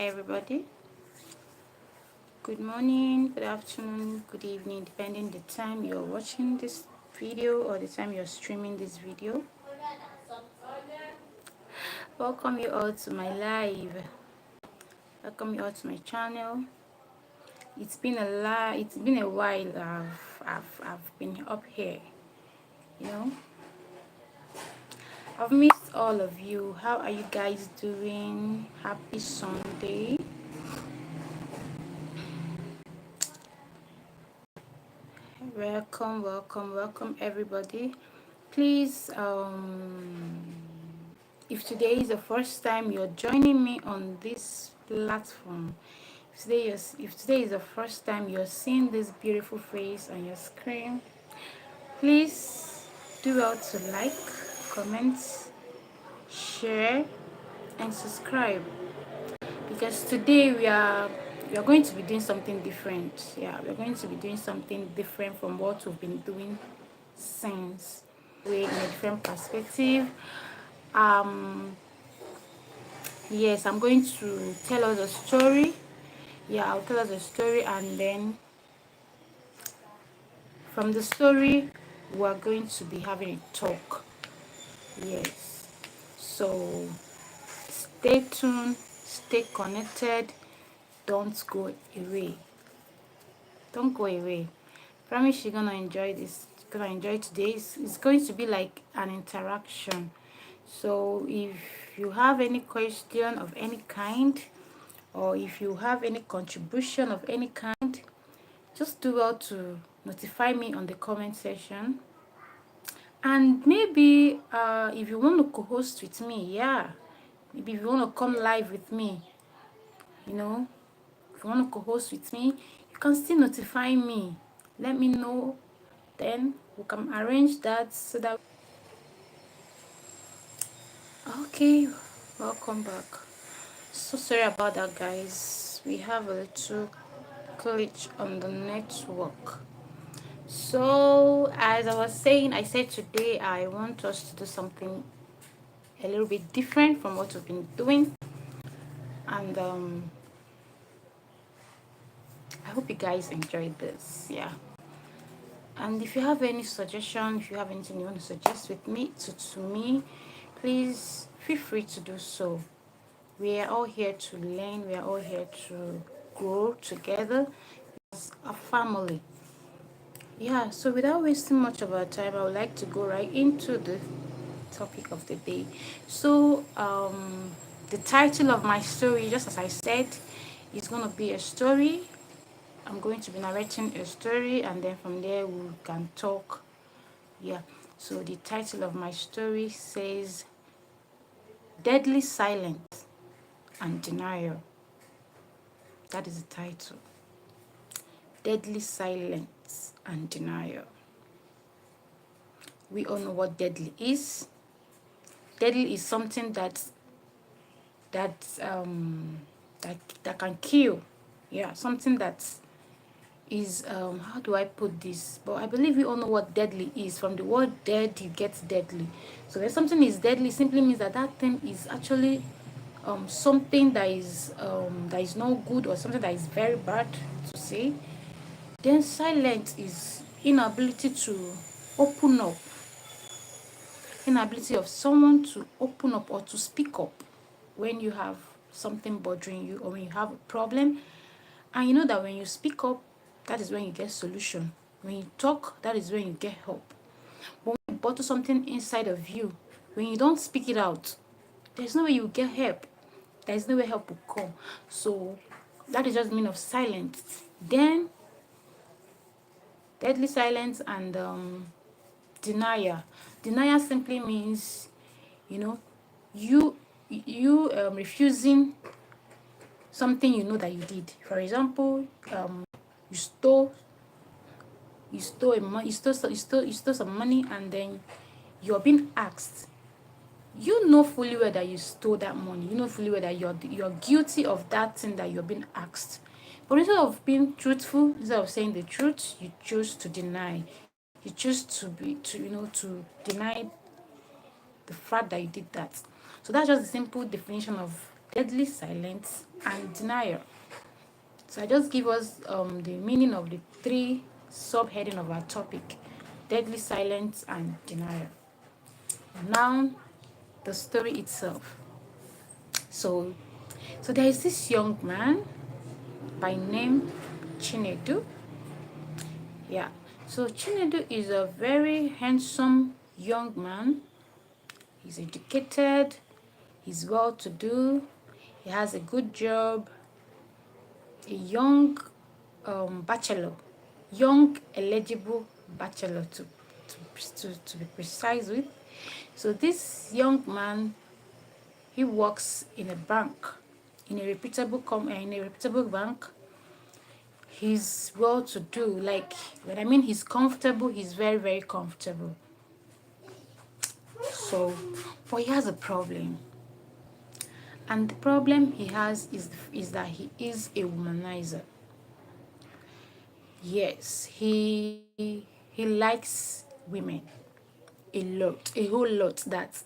Everybody, good morning, good afternoon, good evening, depending the time you're watching this video or the time you're streaming this video. Welcome you all to my live. Welcome you all to my channel. It's been a while. I've been up here. You know, I've missed all of you. How are you guys doing? Happy Sunday. Welcome everybody. Please, if today is the first time you're joining me on this platform, if today is the first time you're seeing this beautiful face on your screen, please do well to like, comment, share, and subscribe, because today we are going to be doing something different. Yeah, we're going to be doing something different from what we've been doing since. Way in a different perspective. um yes, I'm going to tell us a story. Yeah, I'll tell us a story, and then from the story we're going to be having a talk. Yes, so stay tuned, stay connected, don't go away. Don't go away. Promise you're gonna enjoy this. You're gonna enjoy today. It's going to be like an interaction. So if you have any question of any kind, or if you have any contribution of any kind, just do well to notify me on the comment section. And maybe if you want to co-host with me, yeah, maybe if you want to come live with me, you know, if you want to co-host with me, you can still notify me. Let me know, then we can arrange that so that. Okay, welcome back. So sorry about that, guys. We have a little glitch on the network. So as I was saying, I said today I want us to do something a little bit different from what we've been doing, and I hope you guys enjoyed this. Yeah, and if you have any suggestion, if you have anything you want to suggest with me to me, please feel free to do so. We are all here to learn, we are all here to grow together as a family. Yeah, so without wasting much of our time, I would like to go right into the topic of the day. So the title of my story, just as I said, is going to be a story. I'm going to be narrating a story, and then from there we can talk. Yeah, so the title of my story says Deadly Silence and Denial. That is the title. Deadly Silence and Denial. We all know what deadly is. Deadly is something that that can kill. Yeah, something that is how do I put this? But I believe we all know what deadly is. From the word dead, you get deadly. So when something is deadly, simply means that that thing is actually something that is not good, or something that is very bad to say. Then silence is inability to open up, inability of someone to open up or to speak up when you have something bothering you, or when you have a problem. And you know that when you speak up, that is when you get solution. When you talk, that is when you get help. But when you bottle something inside of you, when you don't speak it out, there's no way you get help. There's no way help will come. So that is just the meaning of silence. Then deadly silence and denial. Denial simply means, you know, you refusing something you know that you did. For example, you stole you stole some money, and then you're being asked. You know fully well that you stole that money. You know fully well that you're guilty of that thing that you're being asked. But instead of being truthful, instead of saying the truth, you choose to deny. You choose to deny the fact that you did that. So that's just the simple definition of deadly silence and denial. So I just give us the meaning of the three subheading of our topic: deadly silence and denial. Now the story itself. So so there is this young man by name Chinedu. Yeah. So Chinedu is a very handsome young man. He's educated, he's well to do, he has a good job, a young bachelor, young eligible bachelor to be precise with. So this young man, he works in a bank, in a reputable bank. He's well to do. Like when I mean he's comfortable, he's very, very comfortable. So, but he has a problem. And the problem he has is that he is a womanizer. Yes, he likes women a lot, a whole lot. That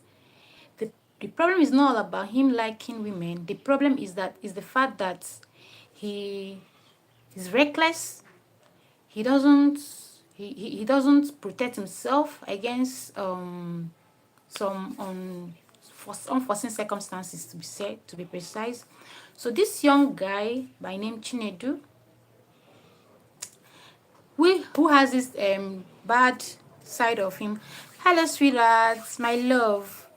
the the problem is not all about him liking women. The problem is the fact that he is reckless. He doesn't he doesn't protect himself against some unforeseen circumstances, to be precise. So this young guy by name Chinedu, who has this bad side of him. Hello, sweetheart, my love.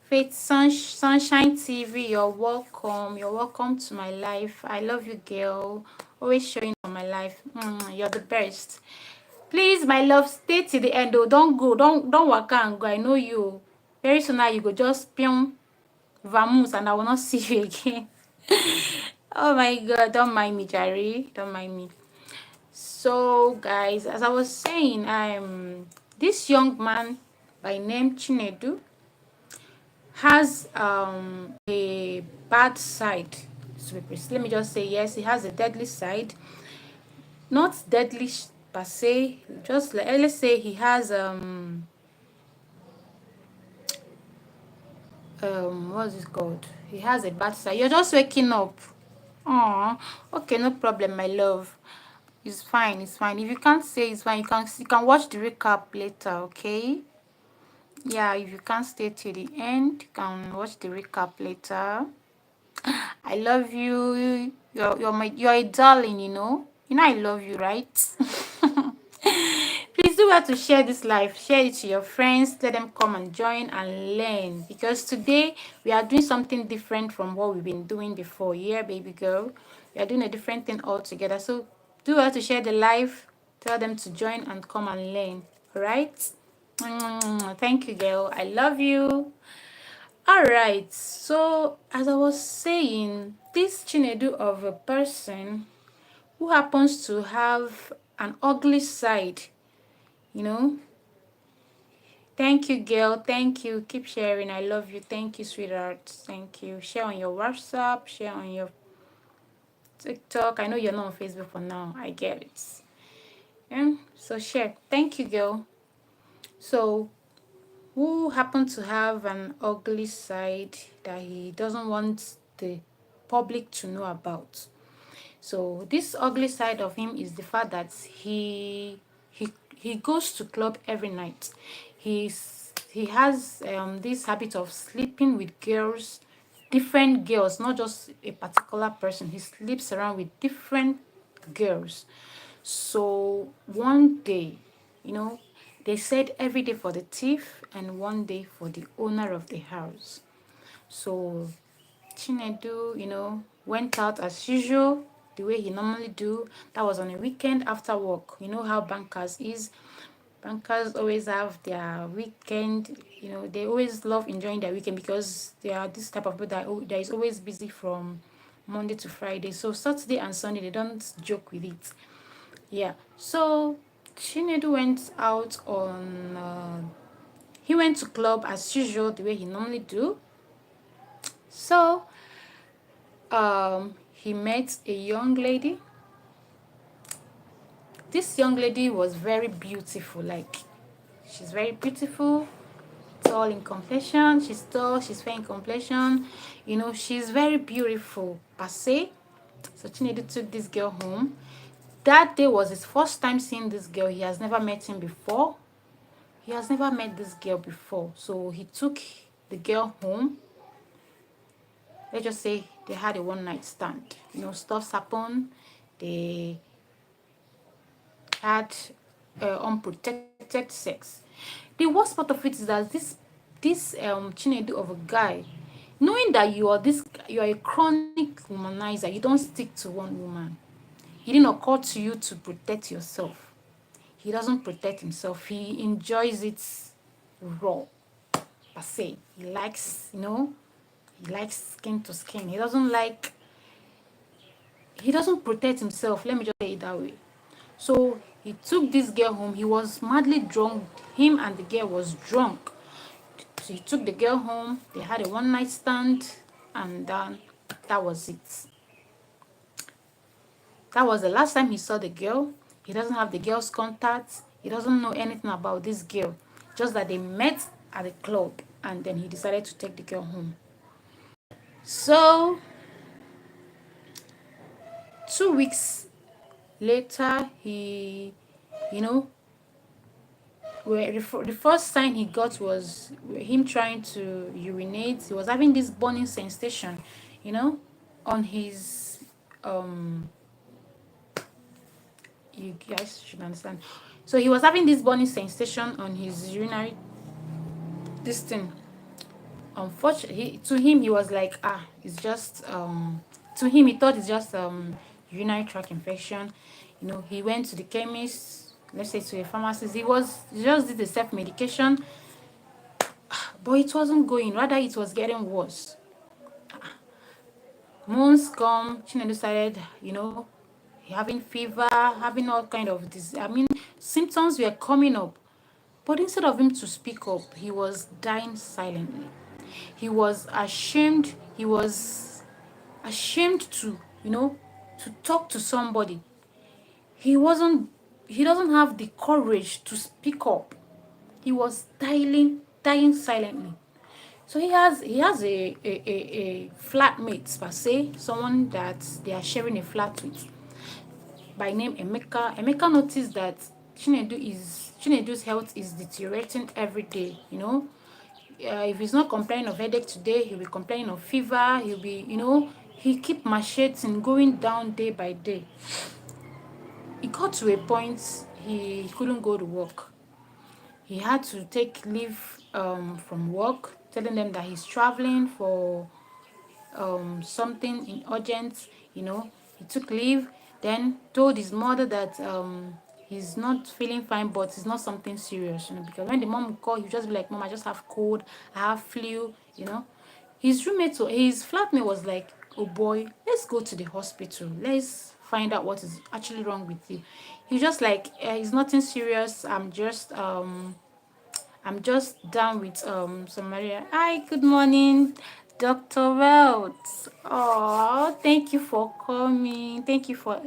Faith Sunshine TV, you're welcome. You're welcome to my life. I love you, girl. Always showing on my life. You're the best. Please, my love, stay till the end. Oh, don't go. Don't walk and go. I know you. Very soon now you go just pium vamoose and I will not see you again. Oh my god, don't mind me, Jerry. Don't mind me. So guys, as I was saying, this young man by name Chinedu has a bad side. So let me just say yes, he has a deadly side. Not deadly per se, just let's say he has what's it called? He has a bad side. You're just waking up. Oh, okay, no problem, my love. It's fine, it's fine. If you can't say it's fine, you can watch the recap later, okay? Yeah, if you can't stay till the end, you can watch the recap later. I love you. You're a darling, you know. You know I love you, right? Please do well to share this live. Share it to your friends. Let them come and join and learn. Because today we are doing something different from what we've been doing before. Yeah, baby girl. We are doing a different thing altogether. So do well to share the live. Tell them to join and come and learn. Alright? Thank you, girl. I love you. Alright. So as I was saying, this Chinedu of a person who happens to have an ugly side, you know. Thank you, girl. Thank you. Keep sharing. I love you. Thank you, sweetheart. Thank you. Share on your WhatsApp. Share on your TikTok. I know you're not on Facebook for now. I get it. Yeah. So share. Thank you, girl. So who happened to have an ugly side that he doesn't want the public to know about. So this ugly side of him is the fact that he goes to club every night. He has this habit of sleeping with girls, different girls, not just a particular person. He sleeps around with different girls. So one day, you know, they said every day for the thief and one day for the owner of the house. So Chinedu, you know, went out as usual, the way he normally do. That was on a weekend after work. You know how bankers is. Bankers always have their weekend. You know, they always love enjoying their weekend because they are this type of people that is always busy from Monday to Friday. So Saturday and Sunday, they don't joke with it. Yeah. So Chinedu went out on. He went to club as usual, the way he normally do. So he met a young lady. This young lady was very beautiful. Like she's very beautiful, tall in complexion. She's tall. She's fair in complexion. You know, she's very beautiful. per se. So Chinedu took this girl home. That day was his first time seeing this girl. He has never met him before. He has never met this girl before. So he took the girl home. Let's just say they had a one night stand. You know, stuff's happened. They had unprotected sex. The worst part of it is that this Chinedu of a guy, knowing that you are a chronic womanizer, you don't stick to one woman. It didn't occur to you to protect yourself. He doesn't protect himself. He enjoys it raw, per se. He likes, he likes skin to skin. He doesn't protect himself. Let me just say it that way. So he took this girl home. He was madly drunk. Him and the girl was drunk. So he took the girl home. They had a one night stand, and that was it. That was the last time he saw the girl. He doesn't have the girl's contacts. He doesn't know anything about this girl. Just that they met at the club, and then he decided to take the girl home. So 2 weeks later, you know, where the first sign he got was him trying to urinate. He was having this burning sensation, you know, on his you guys should understand. So he was having this burning sensation on his urinary this thing. Unfortunately, to him he was like, it's just to him he thought it's just urinary tract infection. You know, he went to the chemist, let's say to a pharmacist. He just did the self medication, but it wasn't going, rather it was getting worse. Months come, Chinedu started, having fever, having all kind of this. I mean, symptoms were coming up. But instead of him to speak up, he was dying silently. He was ashamed. He was ashamed to, to talk to somebody. He wasn't, he doesn't have the courage to speak up. He was dying silently. So he has a flatmate per se, someone that they are sharing a flat with, by name Emeka. Emeka noticed that Chinedu's health is deteriorating every day. If he's not complaining of headache today, he'll be complaining of fever. He'll be, he keep macheting, going down day by day. It got to a point he couldn't go to work. He had to take leave from work, telling them that he's traveling for something in urgent. He took leave, then told his mother that he's not feeling fine, but it's not something serious. Because when the mom would call, he'd just be like, "Mom, I just have cold, I have flu." His flatmate was like, "Oh boy, let's go to the hospital. Let's find out what is actually wrong with you." He's just like, "It's nothing serious. I'm just down with some malaria." Hi, good morning, Dr. Welt. Oh, thank you for coming. Thank you for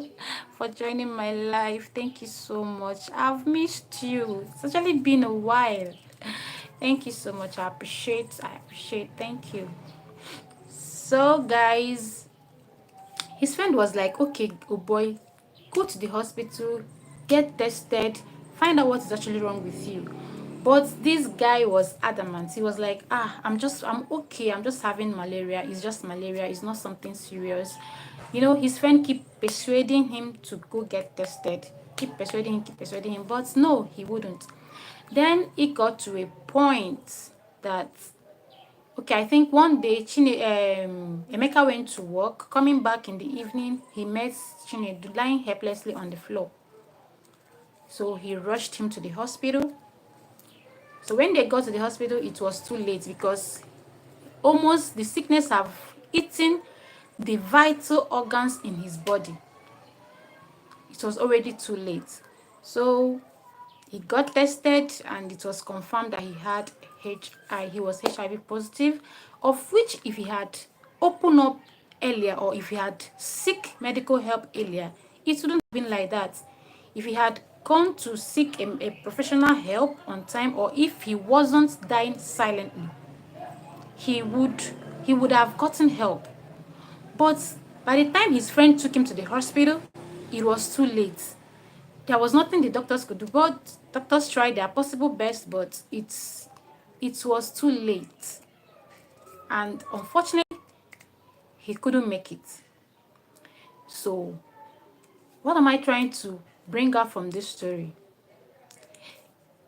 joining my life. Thank you so much. I've missed you. It's actually been a while. Thank you so much. I appreciate. Thank you. So, guys, his friend was like, "Okay, oh boy, go to the hospital, get tested, find out what is actually wrong with you." But this guy was adamant. He was like, I'm okay. I'm just having malaria. It's just malaria. It's not something serious. His friend keep persuading him to go get tested. Keep persuading him. But no, he wouldn't. Then it got to a point that, okay, I think one day Emeka went to work. Coming back in the evening, he met Chinedu lying helplessly on the floor. So he rushed him to the hospital. So when they got to the hospital, it was too late because almost the sickness have eaten the vital organs in his body. It was already too late. So he got tested and it was confirmed that he had HIV. He was HIV positive, of which if he had opened up earlier or if he had seek medical help earlier, it wouldn't have been like that. If he had gone to seek a professional help on time, or if he wasn't dying silently, he would have gotten help. But By the time his friend took him to the hospital, it was too late. There was nothing the doctors could do. But doctors tried their possible best, but it was too late. And unfortunately, he couldn't make it. So, what am I trying to bring out from this story?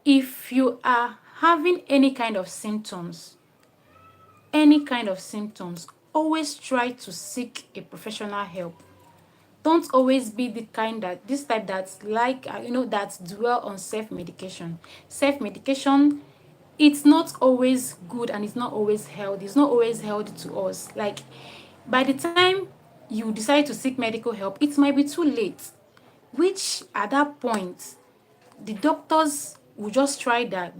If you are having any kind of symptoms, always try to seek a professional help. Don't always be the kind that this type that's like that dwell on self-medication. Self-medication, it's not always good and it's not always healthy. It's not always healthy to us. Like, by the time you decide to seek medical help, it might be too late, which at that point the doctors will just try their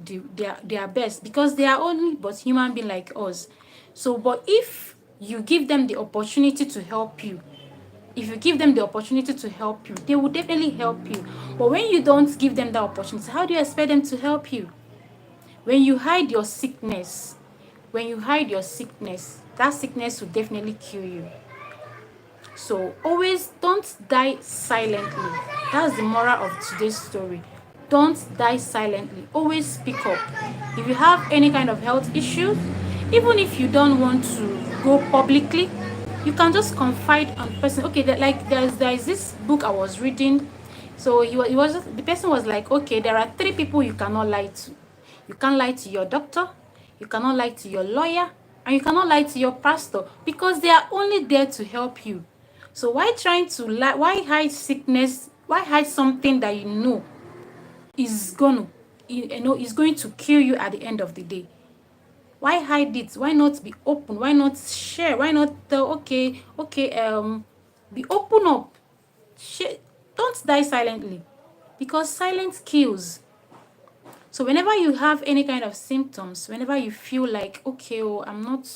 best, because they are only but human being like us. So, but if you give them the opportunity to help you, they will definitely help you. But when you don't give them that opportunity, how do you expect them to help you? When you hide your sickness, that sickness will definitely kill you. So always don't die silently. That's the moral of today's story. Don't die silently. Always speak up. If you have any kind of health issues, even if you don't want to go publicly, you can just confide on the person. Okay, like there's this book I was reading. So the person was like, okay, there are 3 people you cannot lie to. You can't lie to your doctor, you cannot lie to your lawyer, and you cannot lie to your pastor, because they are only there to help you. So why trying to lie? Why hide sickness? Why hide something that you know is going to kill you at the end of the day? Why hide it? Why not be open? Why not share? Why not tell, okay, be open up. Share. Don't die silently, because silence kills. So whenever you have any kind of symptoms, whenever you feel like, okay, oh, I'm not,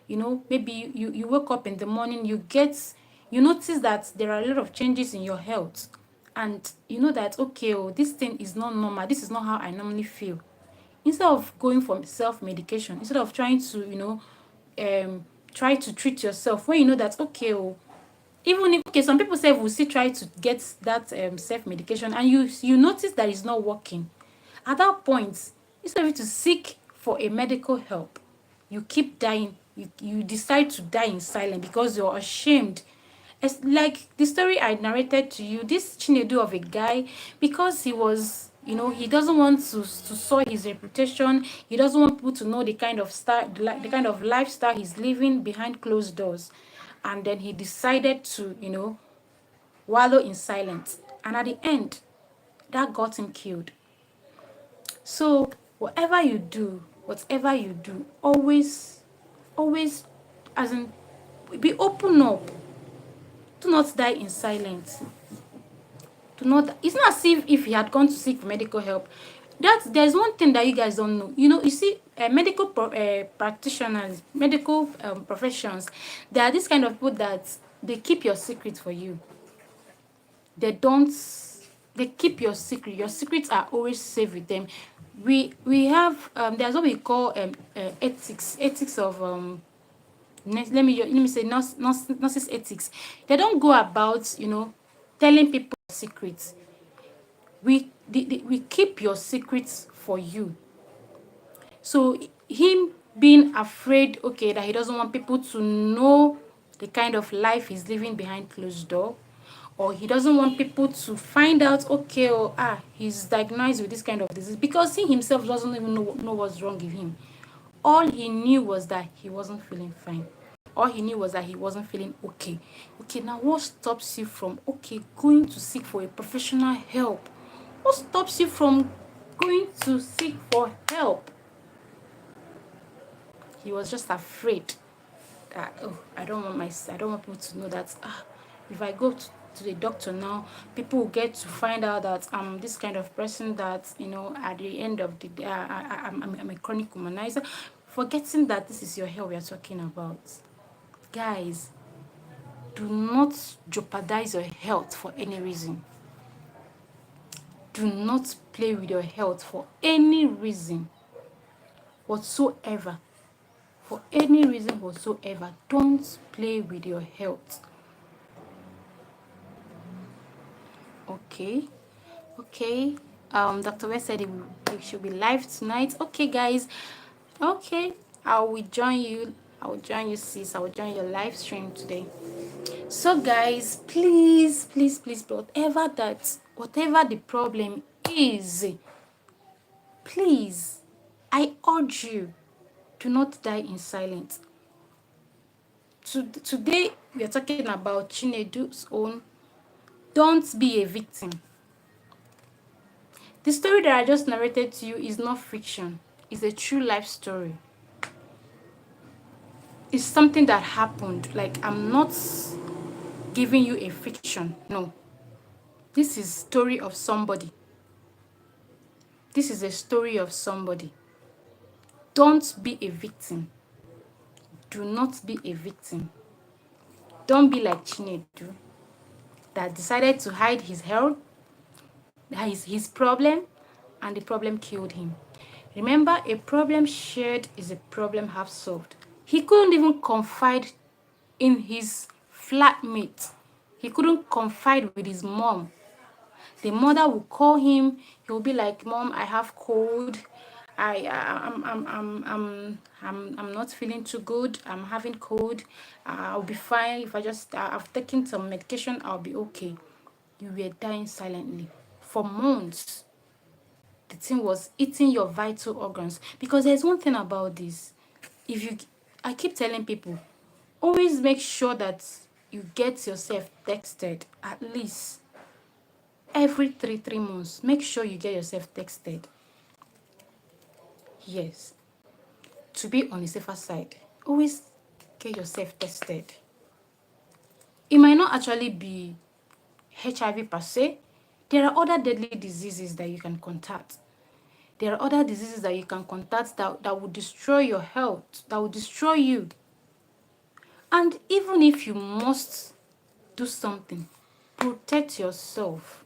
maybe you wake up in the morning, you notice that there are a lot of changes in your health, and you know that, okay, oh, this thing is not normal, this is not how I normally feel. Instead of going for self-medication, instead of trying to, try to treat yourself, when you know that, okay, oh, even if, okay, some people say will still try to get that self-medication, and you notice that it's not working. At that point, instead of you to seek for a medical help, you keep dying. You decide to die in silence because you're ashamed. It's like the story I narrated to you, this Chinedu of a guy, because he was, he doesn't want to soil his reputation. He doesn't want people to know the kind of the kind of lifestyle he's living behind closed doors. And then he decided to, wallow in silence. And at the end, that got him killed. So whatever you do, always, as in, be open up. Do not die in silence. It's not as if he had gone to seek for medical help. There's one thing that you guys don't know. You see, medical practitioners, medical professions, there are this kind of people that they keep your secret for you. They keep your secret. Your secrets are always safe with them. We have there's what we call ethics of let me say nurses ethics. They don't go about telling people secrets. We keep your secrets for you. So him being afraid, okay, that he doesn't want people to know the kind of life he's living behind closed door, or he doesn't want people to find out, okay, he's diagnosed with this kind of disease, because he himself doesn't even know what's wrong with him. All he knew was that he wasn't feeling fine. All he knew was that he wasn't feeling okay. Okay, now what stops you from, going to seek for a professional help? What stops you from going to seek for help? He was just afraid that, I don't want people to know that if I go to the doctor now, people will get to find out that I'm this kind of person that, at the end of the day, I'm a chronic womanizer. Forgetting that this is your health we are talking about. Guys, do not jeopardize your health for any reason. Do not play with your health for any reason whatsoever. For any reason whatsoever, don't play with your health. Okay. Okay. Dr. West said it should be live tonight. Okay, guys. Okay. I will join you. I will join you, sis. I will join your live stream today. So, guys, please, please, please, whatever the problem is, please, I urge you, do not die in silence. Today, we are talking about Chinedu's own. Don't be a victim. The story that I just narrated to you is not fiction. It's a true life story. It's something that happened. Like, I'm not giving you a fiction. No. This is story of somebody. This is a story of somebody. Don't be a victim. Do not be a victim. Don't be like Chinedu that decided to hide his health, his problem, and the problem killed him. Remember, a problem shared is a problem half solved. He couldn't even confide in his flatmate. He couldn't confide with his mom. The mother will call him. He'll be like, "Mom, I have cold. I'm not feeling too good. I'm having cold. I'll be fine if I've taken some medication. I'll be okay." You were dying silently for months. The thing was eating your vital organs. Because there's one thing about this. I keep telling people, always make sure that you get yourself tested at least every three months. Make sure you get yourself tested. Yes. To be on the safer side, always get yourself tested. It might not actually be HIV per se. There are other deadly diseases that you can contact. There are other diseases that you can contact that will destroy your health, that will destroy you. And even if you must do something, protect yourself.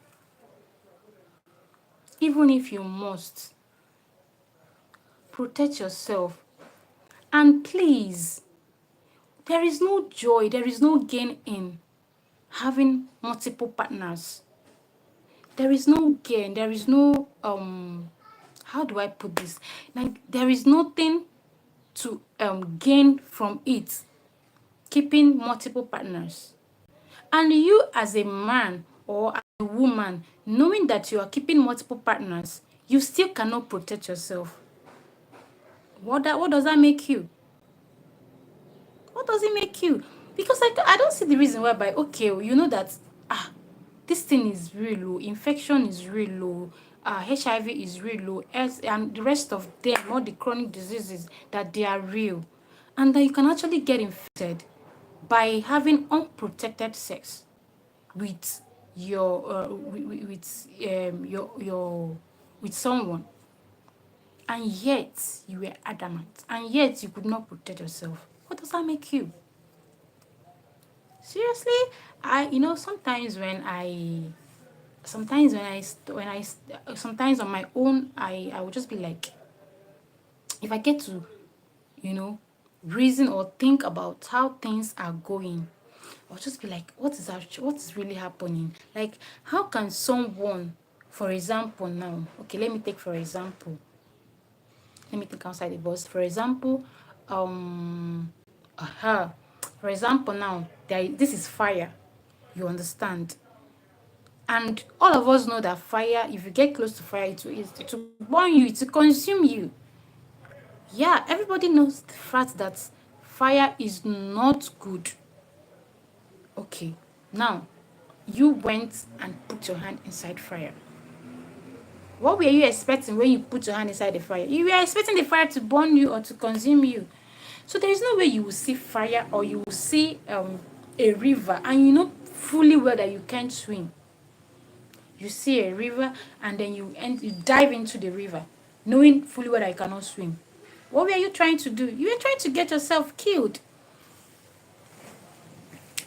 Even if you must, protect yourself. And please, there is no joy, there is no gain in having multiple partners. There is no gain, there is no, how do I put this? Like, there is nothing to gain from it, keeping multiple partners. And you as a man or a woman, knowing that you are keeping multiple partners, you still cannot protect yourself. What does that make you? What does it make you? Because I don't see the reason whereby, okay, you know that, this thing is real low, infection is real low, HIV is real low, and the rest of them, all the chronic diseases, that they are real. And that you can actually get infected by having unprotected sex with with someone, and yet you were adamant, and yet you could not protect yourself. What does that make you? Seriously, sometimes on my own, I would just be like, if I get to, reason or think about how things are going, I'll just be like, what is really happening? Like, how can someone, for example, now, okay, let me think outside the box. For example, for example, now, this is fire. You understand? And all of us know that fire, if you get close to fire, it will burn you, it will consume you. Yeah, everybody knows the fact that fire is not good. Okay, now, you went and put your hand inside fire. What were you expecting when you put your hand inside the fire? You were expecting the fire to burn you or to consume you. So there is no way you will see fire, or you will see a river, and you know fully well that you can't swim. You see a river, and then you dive into the river, knowing fully well that you cannot swim. What were you trying to do? You were trying to get yourself killed.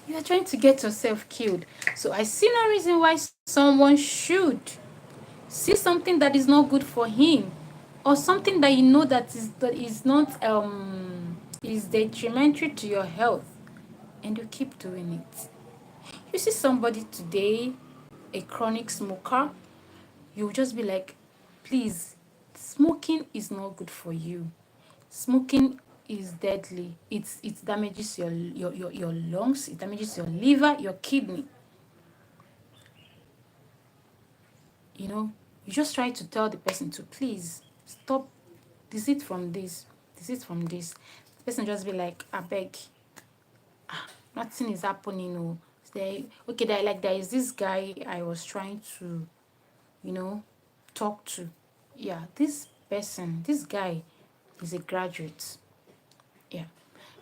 You are trying to get yourself killed. So I see no reason why someone should see something that is not good for him, or something that you know that is not is detrimental to your health, and you keep doing it. You see somebody today, a chronic smoker, you'll just be like, please, smoking is not good for you. Smoking is deadly. It damages your lungs, it damages your liver, your kidney. You know, you just try to tell the person to please stop, desist from this, desist from this. The person just be like, I beg, nothing is happening. Oh, okay, there is this guy I was trying to, talk to. Yeah, this guy is a graduate. Yeah.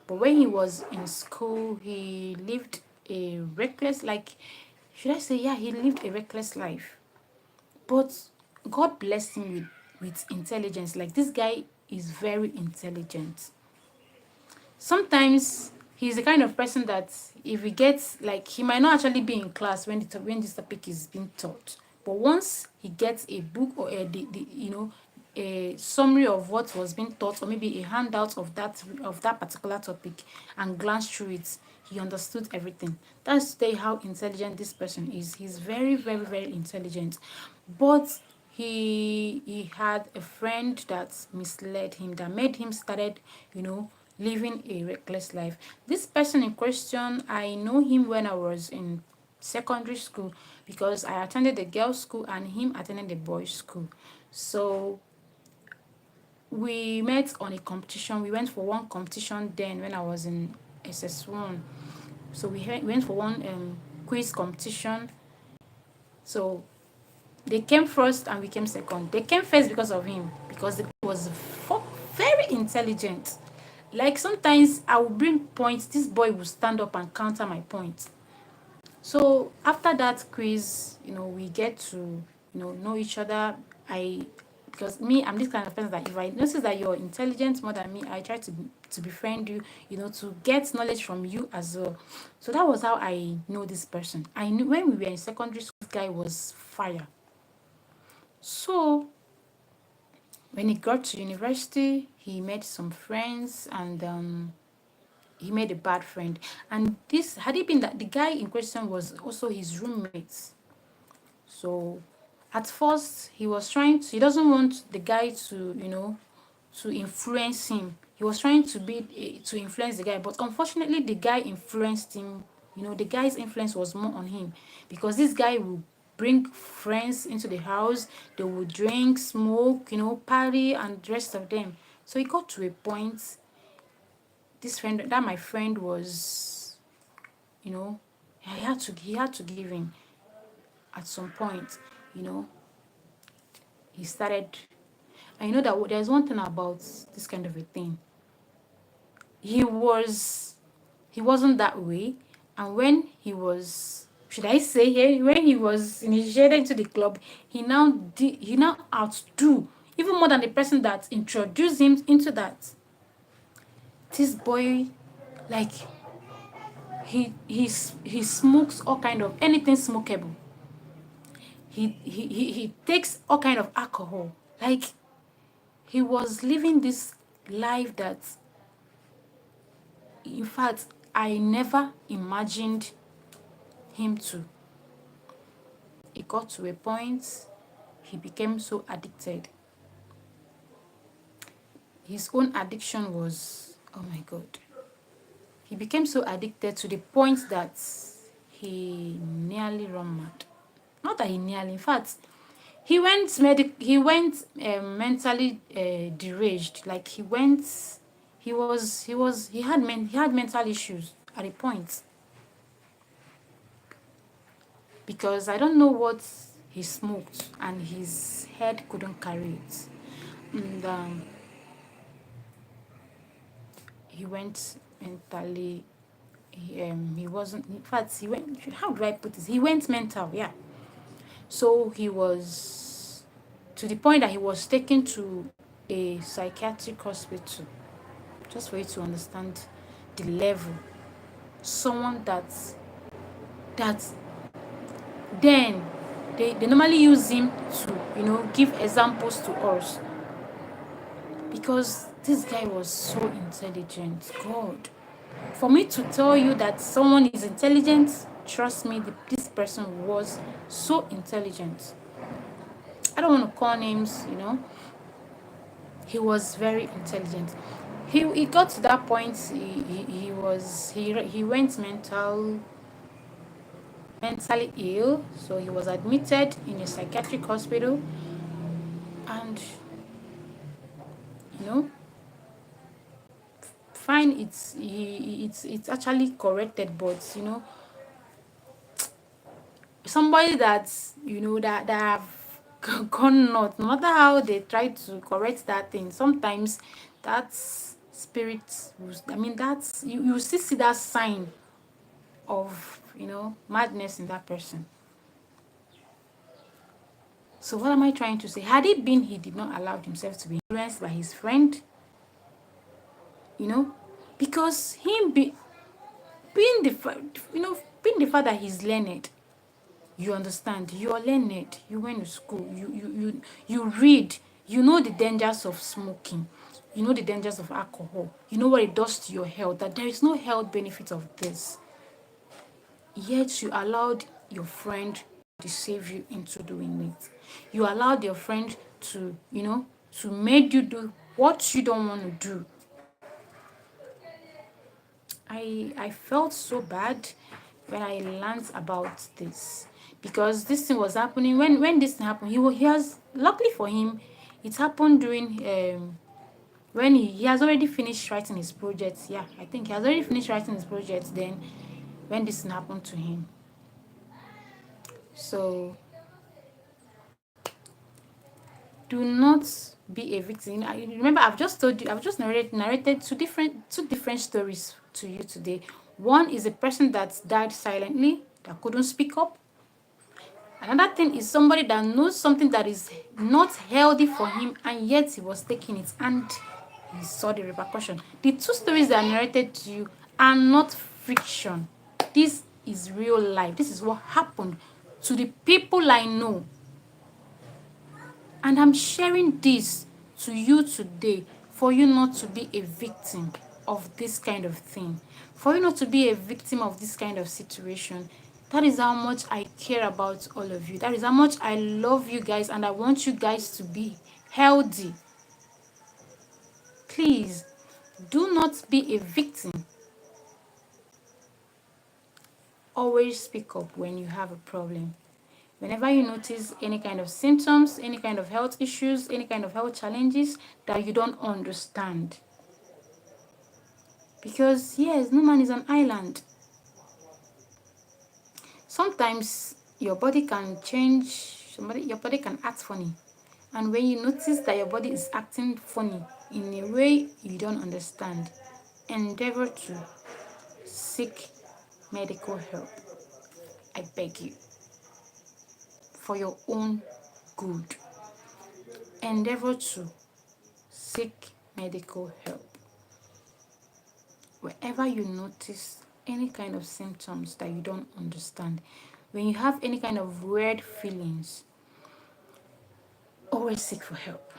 But when he was in school, he lived a reckless, like, should I say, yeah, he lived a reckless life. But God blessed him with intelligence. Like, this guy is very intelligent. Sometimes he's the kind of person that if he gets, like, he might not actually be in class when this topic is being taught. But once he gets a book or a summary of what was being taught, or maybe a handout of that particular topic, and glance through it, he understood everything. That's how intelligent this person is. He's very, very, very intelligent. But he had a friend that misled him, that made him started, living a reckless life. This person in question, I know him when I was in secondary school, because I attended a girls' school and him attended a boys' school. So we met on a competition. We went for one competition then when I was in SS1. So we went for one quiz competition. So they came first and we came second. They came first because of him, because the guy was very intelligent. Like, sometimes I would bring points, this boy would stand up and counter my points. So after that quiz, we get to, know each other. Because me, I'm this kind of person that if I notice that you're intelligent more than me, I try to befriend you, to get knowledge from you as well. So that was how I know this person. I knew when we were in secondary school, this guy was fire. So when he got to university, he made some friends, and he made a bad friend. And this, had it been that the guy in question was also his roommate. So at first he doesn't want the guy to influence him. He was trying to influence the guy, but unfortunately the guy influenced him. The guy's influence was more on him, because this guy will bring friends into the house. They will drink, smoke, party, and the rest of them. So it got to a point, my friend was, he had to give in at some point. you know he started. And that there's one thing about this kind of a thing. He wasn't that way. And when he was, should I say here, when he was initiated into the club, he now outdo even more than the person that introduced him into that. This boy, like, he smokes all kind of anything smokable. He takes all kind of alcohol. Like, he was living this life that, in fact, I never imagined him to. It got to a point he became so addicted. His own addiction was, oh my God. He became so addicted to the point that he nearly ran mad. Not that he nearly, in fact, mentally deranged. Like, he had mental issues at a point, because I don't know what he smoked and his head couldn't carry it. And he went mentally, he wasn't, in fact, he went, how do I put this? He went mental, yeah. So he was, to the point that he was taken to a psychiatric hospital, just for you to understand the level. Someone that then they normally use him to, give examples to us, because this guy was so intelligent. God, for me to tell you that someone is intelligent, trust me, this person was so intelligent. I don't want to call names, He was very intelligent. He got to that point. He went mentally ill, so he was admitted in a psychiatric hospital, and you know fine, it's actually corrected, but somebody that's that have gone not, no matter how they try to correct that thing, sometimes that spirit I mean, that's you still see that sign of madness in that person. So what am I trying to say? Had it been he did not allow himself to be influenced by his friend, you know because him being the being the fact that he's learned, you understand, you're learned, you went to school, you read, you know the dangers of smoking, you know the dangers of alcohol, you know what it does to your health, that there is no health benefit of this, yet you allowed your friend to deceive you into doing it. You allowed your friend to to make you do what you don't want to do. I felt so bad when I learned about this, because this thing was happening when this thing happened. He has, luckily for him, it happened during when he has already finished writing his project. Yeah, I think he has already finished writing his project then when this thing happened to him. So do not be a victim. I remember, I've just narrated two different stories to you today. One is a person that died silently, that couldn't speak up. Another thing is somebody that knows something that is not healthy for him, and yet he was taking it and he saw the repercussion. The two stories that I narrated to you are not fiction. This is real life. This is what happened to the people I know. And I'm sharing this to you today for you not to be a victim of this kind of thing, for you not to be a victim of this kind of situation. That is how much I care about all of you. That is how much I love you guys, and I want you guys to be healthy. Please do not be a victim. Always speak up when you have a problem. Whenever you notice any kind of symptoms, any kind of health issues, any kind of health challenges that you don't understand. Because yes, no man is an island. Sometimes your body can change, your body can act funny. And when you notice that your body is acting funny in a way you don't understand, endeavor to seek medical help. I beg you, for your own good. Endeavor to seek medical help. Wherever you notice any kind of symptoms that you don't understand, when you have any kind of weird feelings, always seek for help.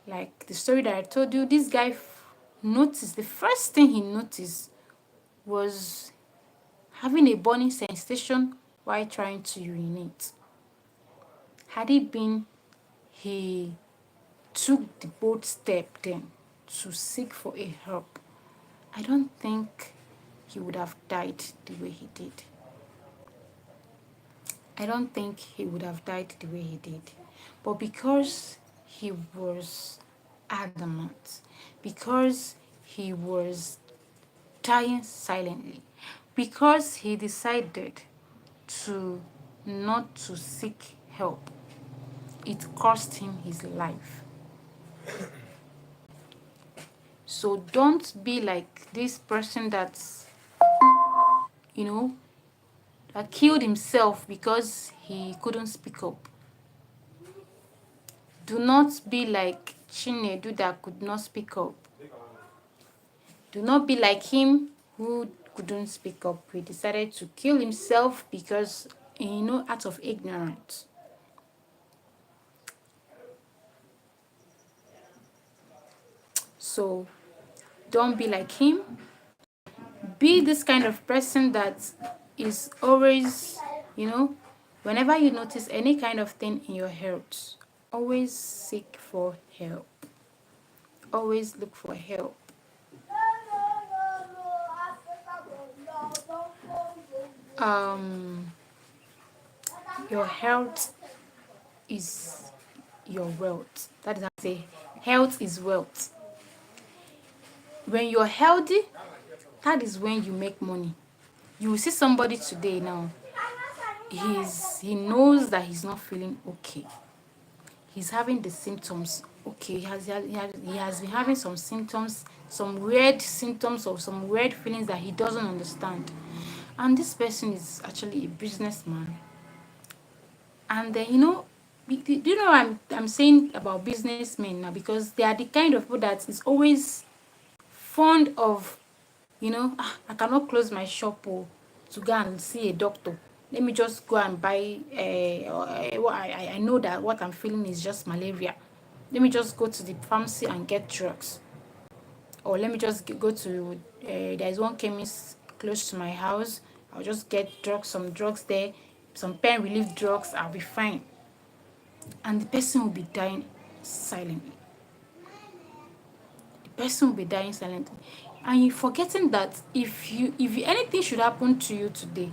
Like the story that I told you, this guy noticed, the first thing he noticed was having a burning sensation while trying to urinate. Had it been he took the bold step then to seek for a help, I don't think he would have died the way he did. I don't think he would have died the way he did. But because he was adamant, because he was dying silently, because he decided to not to seek help, it cost him his life. So don't be like this person that's, you know, that killed himself because he couldn't speak up. Do not be like Chinedu that could not speak up. Do not be like him who couldn't speak up. He decided to kill himself because, out of ignorance. So don't be like him. Be this kind of person that is always, whenever you notice any kind of thing in your health, always seek for help. Always look for help. Um, your health is your wealth. That is how I say health is wealth. When you're healthy, that is when you make money. You will see somebody today now. He knows that he's not feeling okay. He's having the symptoms. Okay, he has been having some symptoms, some weird symptoms or some weird feelings that he doesn't understand. And this person is actually a businessman. And then do you know what I'm saying about businessmen now? Because they are the kind of people that is always fond of, I cannot close my shop to go and see a doctor. Let me just go and buy. I know that what I'm feeling is just malaria. Let me just go to the pharmacy and get drugs. Or let me just go to. There's one chemist close to my house. I'll just get drugs, some drugs there, some pain relief drugs. I'll be fine. And the person will be dying silently. The person will be dying silently. And you're forgetting that if anything should happen to you today,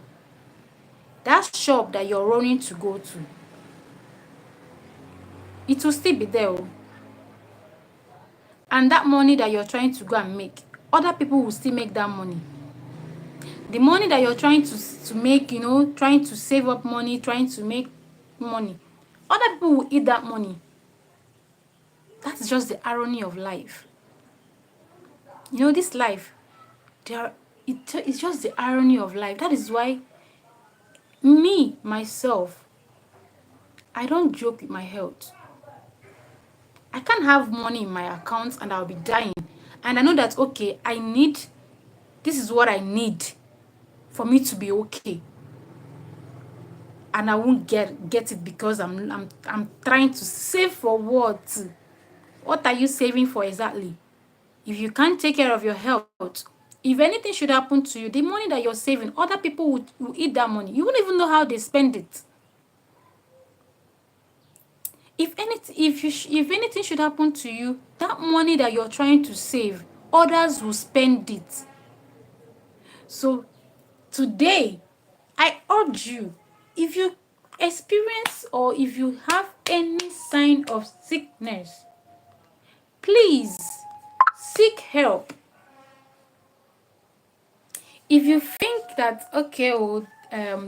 that shop that you're running to go to, it will still be there. And that money that you're trying to go and make, other people will still make that money. The money that you're trying to make, trying to save up money, trying to make money, other people will eat that money. That's just the irony of life. This life, it's just the irony of life. That is why myself, I don't joke with my health. I can't have money in my account and I'll be dying. And I know that, okay, this is what I need for me to be okay. And I won't get it because I'm trying to save for what? What are you saving for exactly? If you can't take care of your health, if anything should happen to you, the money that you're saving, other people will eat that money. You won't even know how they spend it. If anything should happen to you, that money that you're trying to save, others will spend it. So today, I urge you, if you experience or if you have any sign of sickness, please seek help. If you think that, okay,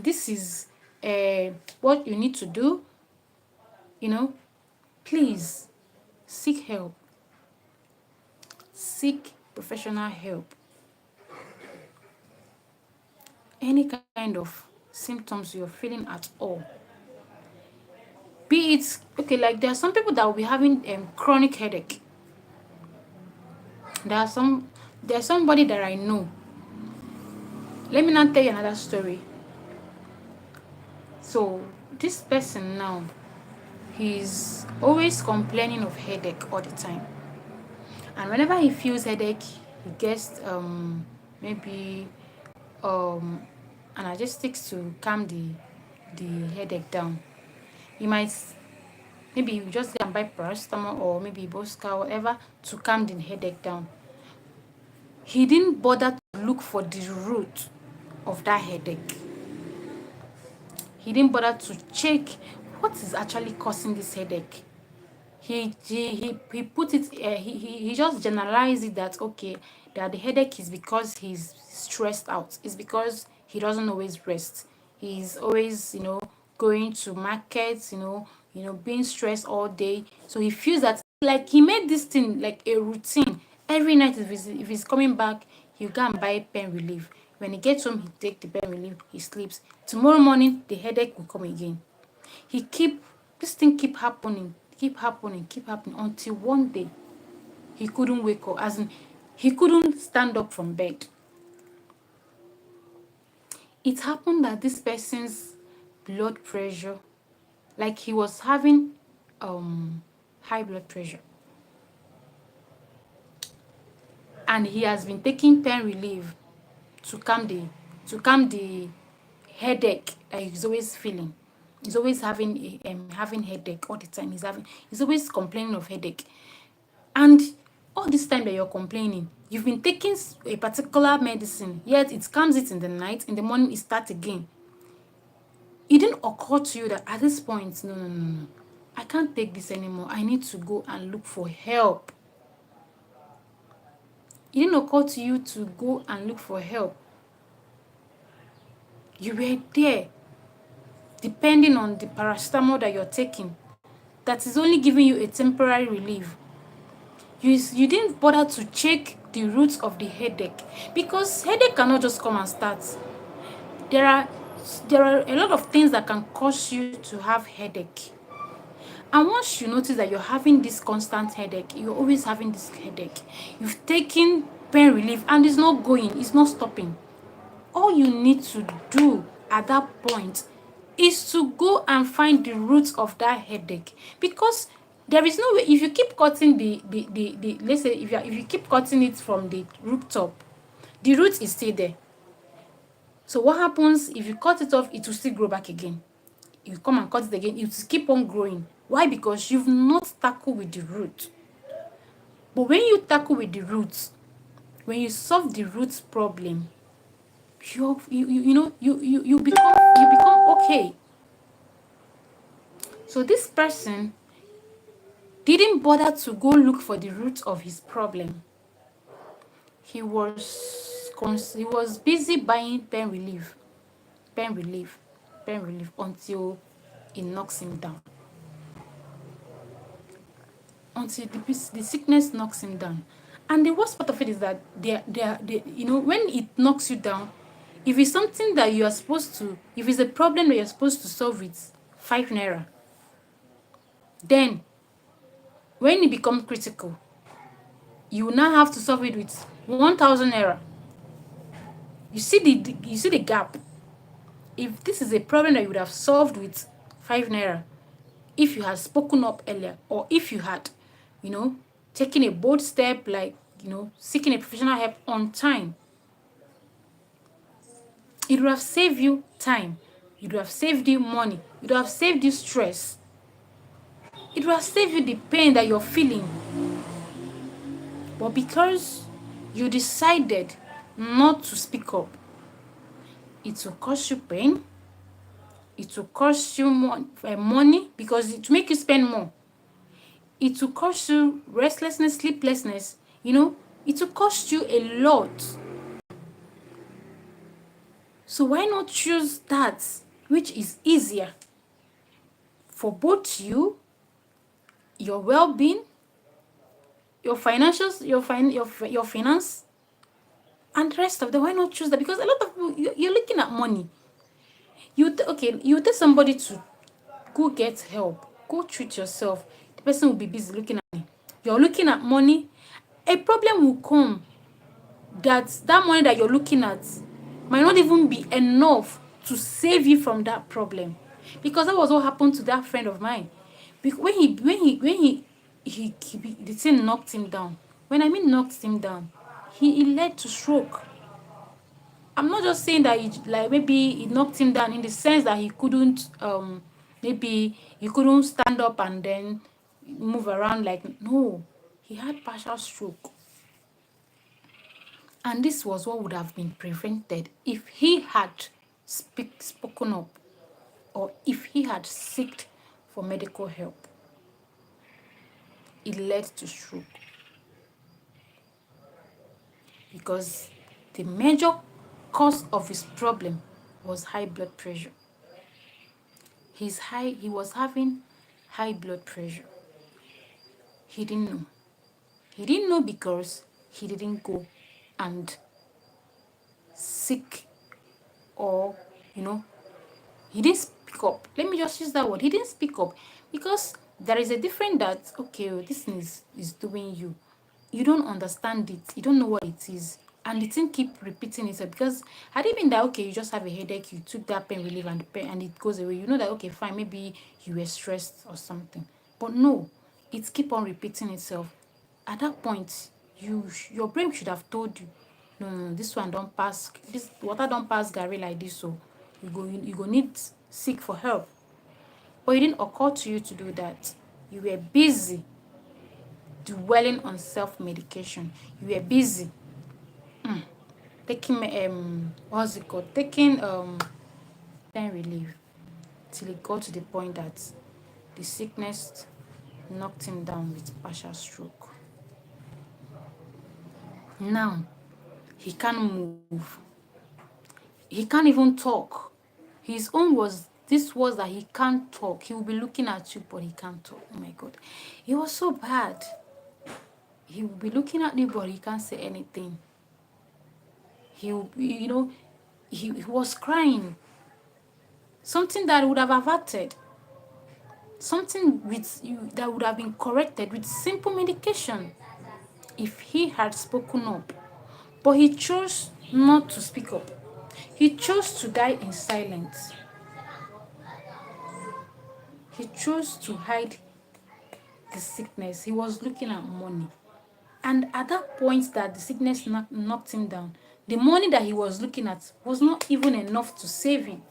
this is what you need to do, please seek help. Seek professional help. Any kind of symptoms you're feeling at all. Be it, okay, like there are some people that will be having chronic headache. There's somebody that I know. Let me not tell you another story. So this person now, he's always complaining of headache all the time. And whenever he feels headache, he gets maybe analgesics to calm the headache down. He might maybe you just go and buy paracetamol or maybe Bosca, whatever, to calm the headache down. He didn't bother to look for the root of that headache. He didn't bother to check what is actually causing this headache. He put it, he just generalized it that, okay, that the headache is because he's stressed out. It's because he doesn't always rest. He's always, going to markets, being stressed all day. So he feels that, like, he made this thing like a routine. Every night, if he's coming back, he'll go and buy pain relief. When he gets home, he take the pain relief, he sleeps. Tomorrow morning, the headache will come again. This thing keep happening until one day he couldn't wake up, as in he couldn't stand up from bed. It happened that this person's blood pressure, like he was having high blood pressure, and he has been taking pain relief to calm the headache that he's always feeling. He's always having headache all the time. He's always complaining of headache. And all this time that you're complaining, you've been taking a particular medicine, yet it comes it in the night, in the morning it starts again. It didn't occur to you that at this point, no, no, no, no, I can't take this anymore. I need to go and look for help. It didn't occur to you to go and look for help. You were there, depending on the paracetamol that you're taking, that is only giving you a temporary relief. You didn't bother to check the roots of the headache, because headache cannot just come and start. There are a lot of things that can cause you to have headache. And once you notice that you're having this constant headache, you're always having this headache, you've taken pain relief and it's not going, it's not stopping. All you need to do at that point is to go and find the roots of that headache. Because there is no way, if you keep cutting the let's say if you keep cutting it from the root top, the root is still there. So what happens if you cut it off? It will still grow back again. You come and cut it again, it will keep on growing. Why? Because you've not tackled with the root. But when you tackle with the roots, when you solve the root problem, you become okay. So this person didn't bother to go look for the root of his problem. He was busy buying pain relief until it knocks him down. Until the sickness knocks him down. And the worst part of it is that when it knocks you down, if it's something that you are supposed to, if it's a problem that you're supposed to solve with 5 naira, then when it becomes critical, you will now have to solve it with 1,000 naira. You see the gap. If this is a problem that you would have solved with 5 naira, if you had spoken up earlier, or if you had, taken a bold step, like, seeking a professional help on time, it would have saved you time. It would have saved you money. It would have saved you stress. It would have saved you the pain that you're feeling. But because you decided not to speak up, it will cost you pain. It will cost you money, because it will make you spend more. It will cost you restlessness, sleeplessness. It will cost you a lot. So why not choose that which is easier for both you, your well-being, your financials, your finance, and the rest of them? Why not choose that? Because a lot of people, you're looking at money. You tell somebody to go get help, go treat yourself. The person will be busy looking at money. You're looking at money. A problem will come that money that you're looking at might not even be enough to save you from that problem. Because that was what happened to that friend of mine. When the thing knocked him down. When I mean knocked him down, he led to stroke. I'm not just saying that maybe it knocked him down in the sense that he couldn't maybe he couldn't stand up and then move around, no, he had partial stroke. And this was what would have been prevented if he had spoken up, or if he had sought for medical help. It led to stroke. Because the major cause of his problem was high blood pressure. He was having high blood pressure. He didn't know. He didn't know because he didn't go and seek, or he didn't speak up. Let me just use that word. He didn't speak up, because there is a difference that, okay, this thing is doing you. You don't understand it. You don't know what it is. And the thing keep repeating itself. Because had it been that, okay, you just have a headache, you took that pain relief and it goes away, you know that, okay, fine, maybe you were stressed or something. But no, it keep on repeating itself. At that point, your brain should have told you, no, this one don't pass, this water don't pass Gary like this, so you go need seek for help. But it didn't occur to you to do that. You were busy dwelling on self-medication. You were busy taking what's it called? Taking pain relief till it got to the point that the sickness knocked him down with partial stroke. Now he can't move. He can't even talk. His own was this was that he can't talk. He will be looking at you, but he can't talk. Oh my God. It was so bad. He will be looking at you, but he can't say anything. He will, he was crying. Something that would have averted. Something with you that would have been corrected with simple medication if he had spoken up. But he chose not to speak up. He chose to die in silence. He chose to hide the sickness. He was looking at money. And at that point that the sickness knocked him down, the money that he was looking at was not even enough to save him.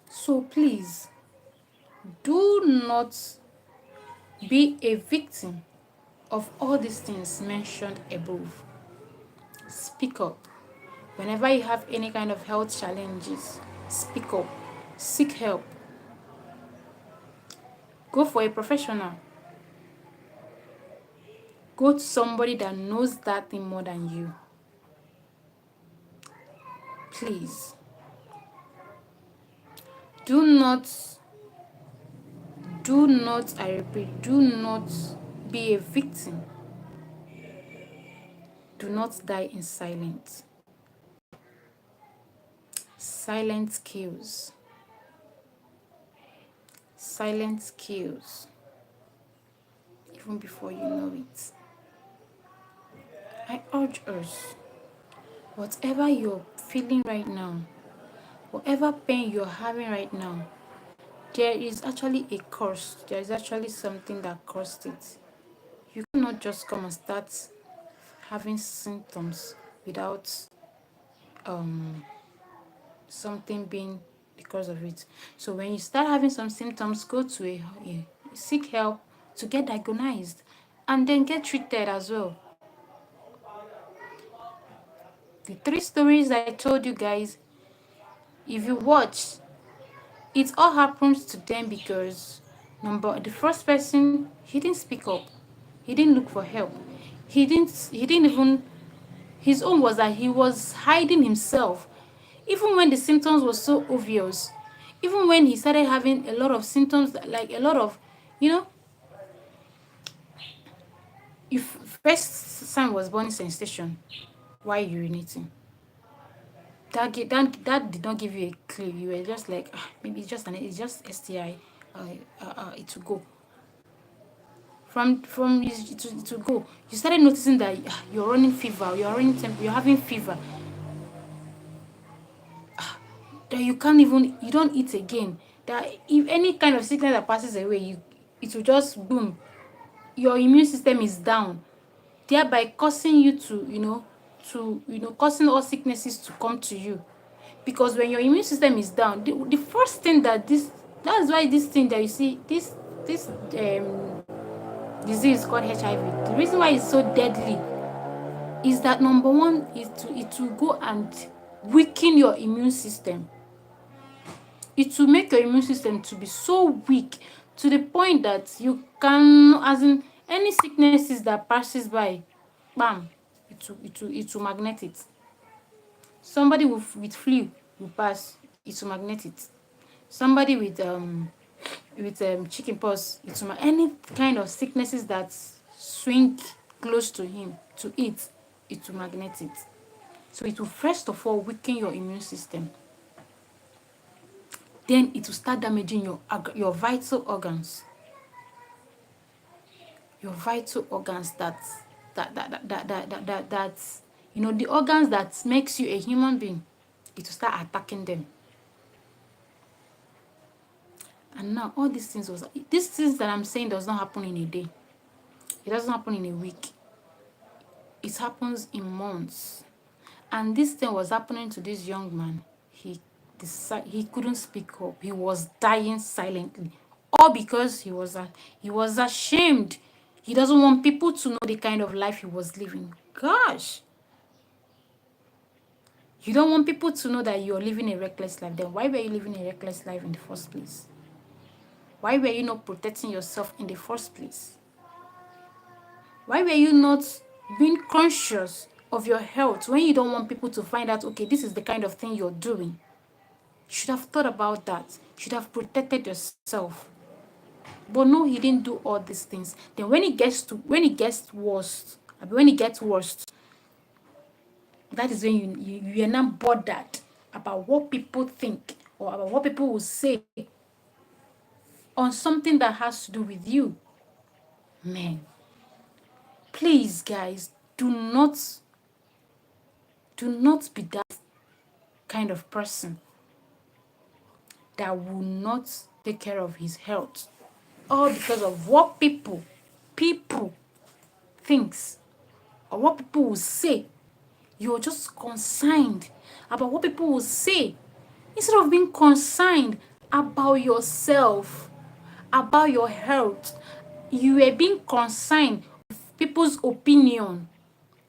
So please, do not be a victim of all these things mentioned above. Speak up. Whenever you have any kind of health challenges, speak up. Seek help. Go for a professional. Go to somebody that knows that thing more than you. Please. I repeat, do not be a victim. Do not die in silence. Silence kills. Silence kills. Even before you know it. I urge us, whatever you're feeling right now, whatever pain you're having right now, there is actually a curse. There is actually something that caused it. You cannot just come and start having symptoms without something being the cause of it. So when you start having some symptoms, go to seek help to get diagnosed and then get treated as well. The 3 stories I told you guys, if you watch, it all happens to them because the first person, he didn't speak up. He didn't look for help. He didn't even, his own was that he was hiding himself. Even when the symptoms were so obvious, even when he started having a lot of symptoms, like a lot of, if first sign was burning sensation while urinating, that did not give you a clue. You were just like, maybe it's just STI. It will go. From it will go. You started noticing that you're running fever, you're running temp, you're having fever. That you don't eat again. That if any kind of sickness that passes away, it will just boom. Your immune system is down, thereby causing you causing all sicknesses to come to you. Because when your immune system is down, the first thing that's why this thing that you see, this disease called HIV, the reason why it's so deadly is that number one is it will go and weaken your immune system. It will make your immune system to be so weak to the point that you can, as in any sicknesses that passes by, bam, it will magnet it. Somebody with flu will pass, it will magnet it. Somebody with chicken pox, it will any kind of sicknesses that swing close to him to it will magnet it. So it will first of all weaken your immune system. Then it will start damaging your vital organs. Your vital organs that the organs that makes you a human being, it will start attacking them. And now all these things that I'm saying does not happen in a day. It doesn't happen in a week. It happens in months. And this thing was happening to this young man. He couldn't speak up. He was dying silently, all because he was ashamed. He doesn't want people to know the kind of life he was living. Gosh, you don't want people to know that you're living a reckless life. Then why were you living a reckless life in the first place? Why were you not protecting yourself in the first place? Why were you not being conscious of your health when you don't want people to find out, okay, this is the kind of thing you're doing? You should have thought about that. You should have protected yourself. But no, he didn't do all these things. Then when it gets worse, that is when you are not bothered about what people think or about what people will say on something that has to do with you. Man, please, guys, do not be that kind of person that will not take care of his health, all because of what people thinks or what people will say. You're just concerned about what people will say instead of being concerned about yourself, about your health. You are being concerned with people's opinion.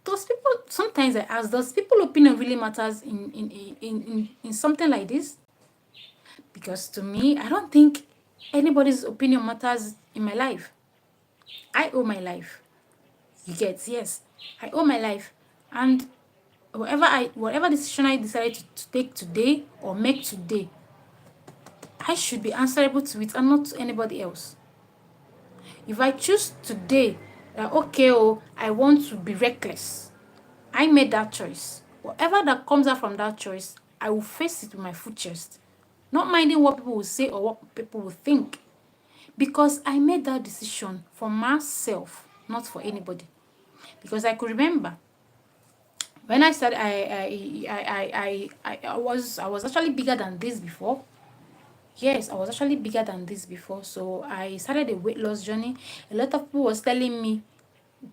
Does people sometimes I ask, does people opinion really matters in something like this? Because to me, I don't think anybody's opinion matters in my life. I owe my life. You get, yes. I owe my life. And whatever decision I decided to take today or make today, I should be answerable to it and not to anybody else. If I choose today that okay, oh, I want to be reckless, I made that choice. Whatever that comes out from that choice, I will face it with my full chest, not minding what people will say or what people will think, because I made that decision for myself, not for anybody. Because I could remember when I started, I was actually bigger than this before. Yes, I was actually bigger than this before. So I started a weight loss journey. A lot of people was telling me,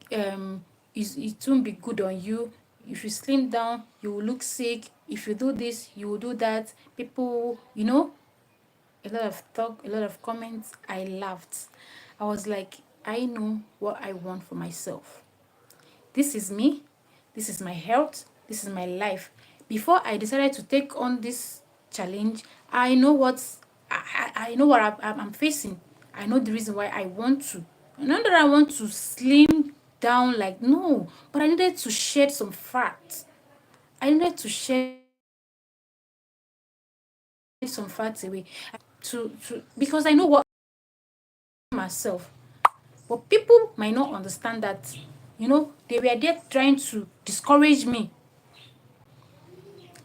it won't be good on you. If you slim down, you will look sick. If you do this, you will do that. People, a lot of talk, a lot of comments. I laughed. I was like, I know what I want for myself. This is me. This is my health. This is my life. Before I decided to take on this challenge, I know I know what I'm facing. I know the reason why I want to. Not that I want to slim down, like, no, but I needed to shed some fat. I needed to shed some fat away to because I know what myself. But people might not understand that, they were there trying to discourage me.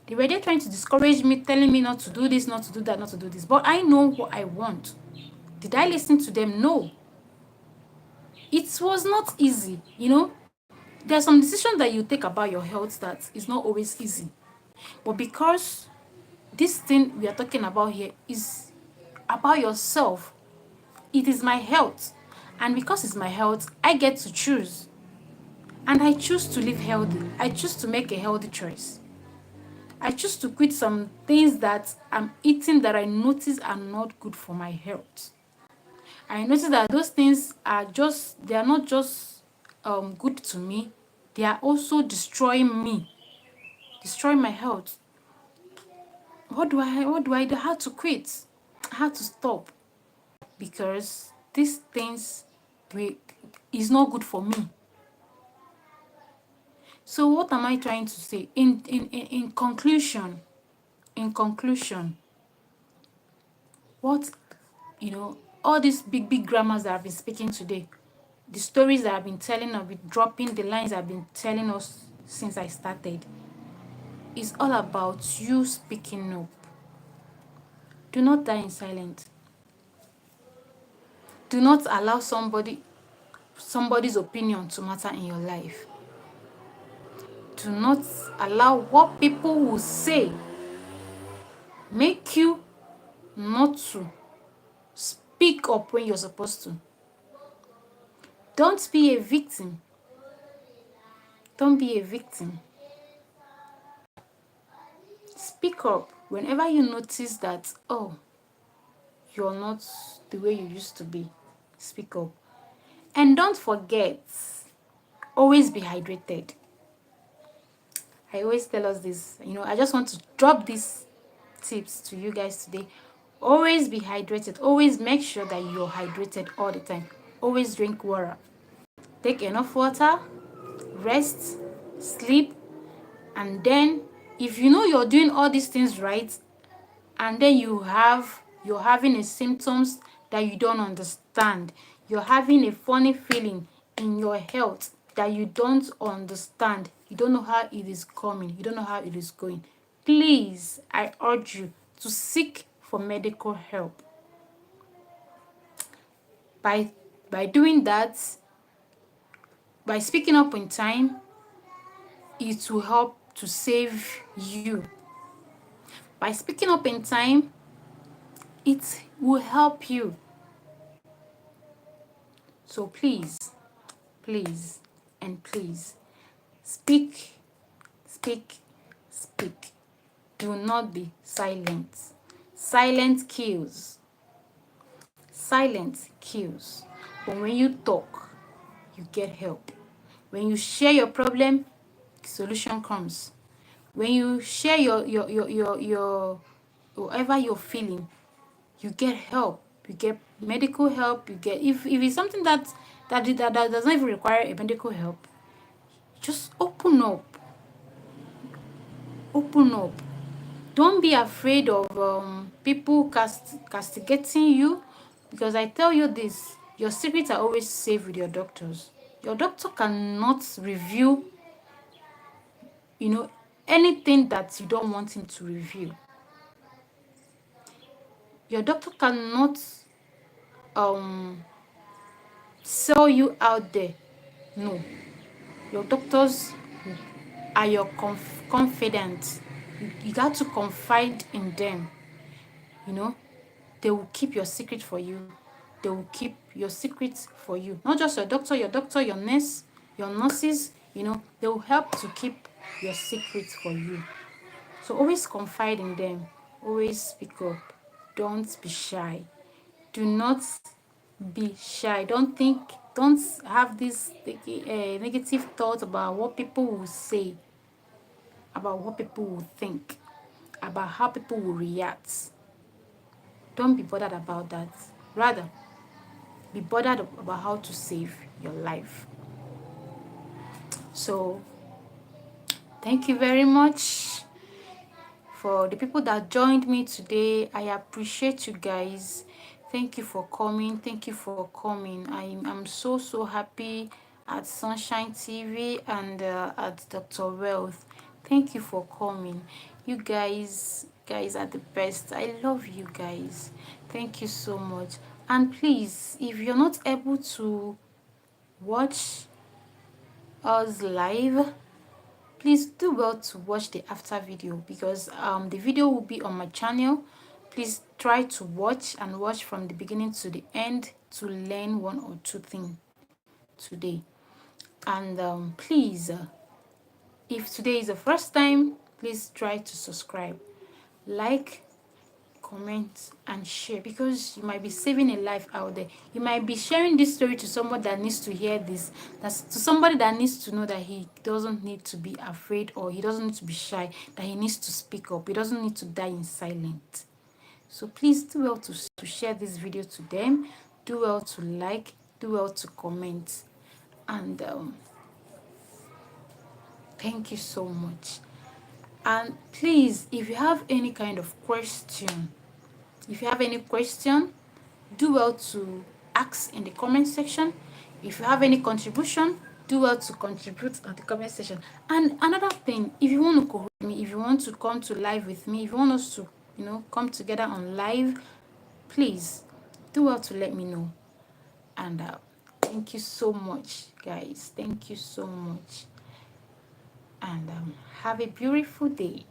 They were there trying to discourage me, telling me not to do this, not to do that, not to do this. But I know what I want. Did I listen to them? No. It was not easy. There are some decisions that you take about your health that is not always easy. But because this thing we are talking about here is about yourself, it is my health. And because it's my health, I get to choose. And I choose to live healthy. I choose to make a healthy choice. I choose to quit some things that I'm eating that I notice are not good for my health. I notice that those things they are not just good to me, they are also destroying me, destroying my health. What do I do? I had to quit. I had to stop because these things is not good for me. So what am I trying to say? In conclusion, what all these big grammars that I've been speaking today, the stories that I've been telling, I've been dropping, the lines I've been telling us since I started, is all about you speaking up. Do not die in silence. Do not allow somebody's opinion to matter in your life. Do not allow what people will say make you not to speak up when you're supposed to. Don't be a victim. Don't be a victim. speak up whenever you notice that, oh, you're not the way you used to be. Speak up. And don't forget, always be hydrated. I always tell us this, I just want to drop these tips to you guys today. Always be hydrated. Always make sure that you're hydrated all the time. Always drink water. Take enough water, rest, sleep, and then if you know you're doing all these things right, and then you're having a symptoms that you don't understand, you're having a funny feeling in your health that you don't understand, you don't know how it is coming, you don't know how it is going, please, I urge you to seek for medical help. By doing that, by speaking up in time, it will help to save you. By speaking up in time, it will help you. So please, and please, speak, speak, speak. Do not be silent. Silence kills. Silence kills. But when you talk, you get help. When you share your problem, solution comes. When you share your whatever you're feeling, you get help. You get medical help. You get, if it's something that does not even require a medical help, just open up. Open up. Don't be afraid of people castigating you, because I tell you this, your secrets are always safe with your doctors. Your doctor cannot reveal, you know, anything that you don't want him to reveal. Your doctor cannot um sell you out there. No. Your doctors are your confidant. You got to confide in them. You know, they will keep your secret for you. They will keep your secrets for you. Not just your doctor, your nurse, your nurses, they will help to keep your secrets for you. So always confide in them. Always speak up. Don't be shy. Do not be shy. Don't have this negative thought about what people will say, about what people will think, about how people will react. Don't be bothered about that. Rather, be bothered about how to save your life. So, thank you very much for the people that joined me today. I appreciate you guys. Thank you for coming. Thank you for coming. I'm so happy at Sunshine TV and at Dr. Wealth. Thank you for coming. You guys are the best. I love you guys. Thank you so much. And please, if you're not able to watch us live, please do well to watch the after video, because the video will be on my channel. Please try to watch from the beginning to the end to learn one or two things today. And please, if today is the first time, please try to subscribe, like, comment, and share, because you might be saving a life out there. You might be sharing this story to someone that needs to hear this. That's to somebody that needs to know that he doesn't need to be afraid, or he doesn't need to be shy, that he needs to speak up. He doesn't need to die in silence. So please do well to share this video to them. Do well to like, do well to comment. And thank you so much. And please, if you have any kind of question, do well to ask in the comment section. If you have any contribution, do well to contribute on the comment section. And another thing, if you want to cooperate with me, if you want to come to live with me, if you want us to, come together on live, please do well to let me know. And thank you so much, guys. Thank you so much. And have a beautiful day.